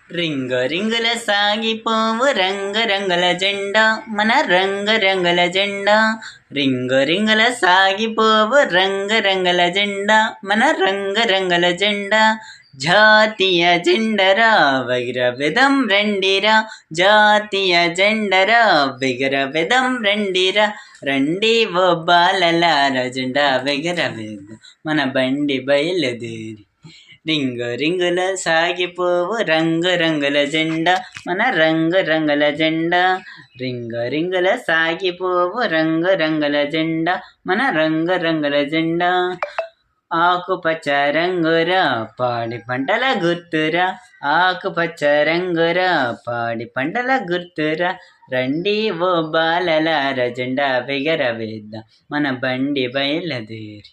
రింగ రింగుల సాగిపోవు రంగుల జెండా మన రంగుల జెండా. రింగ రింగుల సాగిపోవు రంగుల జెండా మన రంగుల జెండా. జాతీయ జెండరా ఎగరవేద్దాం రండిరా, జాతీయ జెండరా ఎగరవేద్దాం రండిరా. రండి ఓ బాలలార జెండా ఎగరవేద్దాం మన బండి బయలుదేరి. రింగు రింగుల సాగిపోవు రంగుల జెండా మన రంగుల జెండా. రింగు రింగుల సాగిపోవు రంగుల జెండా మన రంగుల జెండా. ఆకుపచ్చ రంగురా పాడి పంటల గుర్తురా, ఆకుపచ్చ రంగురా పాడి పంటల గుర్తురా. రండి ఓ బాలలార జెండా ఎగరవేద్దాం మన బండి బయలుదేరి.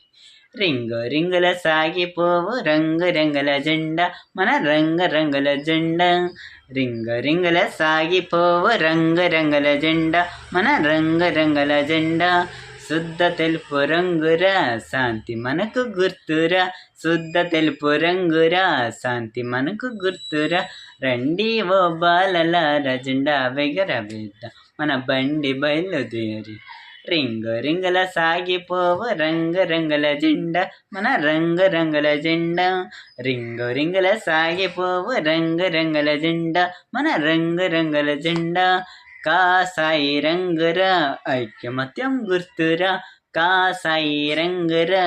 రింగు రింగుల సాగిపోవు రంగుల జెండా మన రంగుల జెండా. రింగు రింగుల సాగిపోవు రంగుల జెండా మన రంగుల జెండా. శుద్ధ తెలుపు రంగురా శాంతి మనకు గుర్తురా, శుద్ధ తెలుపు రంగురా శాంతి మనకు గుర్తురా. రండి ఓ బాలలార జెండా ఎగరవేద్దాం మన బండి బయలుదేరి. రింగు రింగుల సాగిపోవు రంగుల జెండా మన రంగుల జెండా. రింగు రింగుల సాగిపోవు రంగుల జెండా మన రంగుల జెండా. కాసాయి రంగురా ఐకమత్యం గుర్తురా, కాసాయి రంగురా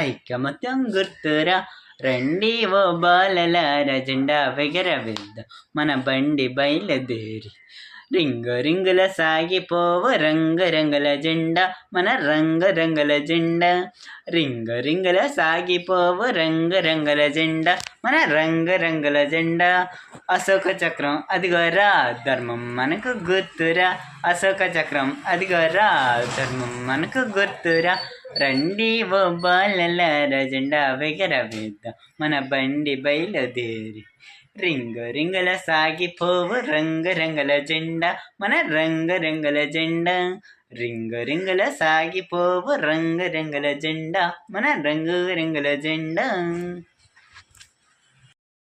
ఐకమత్యం గుర్తురా. రండి ఓ బాలలార జెండా ఎగరవేద్దాం మన బండి బయలుదేరి. రింగు రింగుల సాగిపోవు రంగుల జెండా మన రంగుల జెండా. రింగు రింగుల సాగిపోవు రంగుల జెండా మన రంగుల జెండా. అశోక చక్రం అదిగోరా ధర్మం మనకు గుర్తురా, అశోక చక్రం అదిగోరా ధర్మం మనకు గుర్తురా. రండి ఓ బాలలార జెండా ఎగరవేద్దాం మన బండి బయలుదేరి. రింగు రింగుల సాగిపోవు రంగుల జెండా మన రంగుల జెండా. రింగు రింగుల సాగిపోవు రంగుల జెండా మన రంగుల జెండా.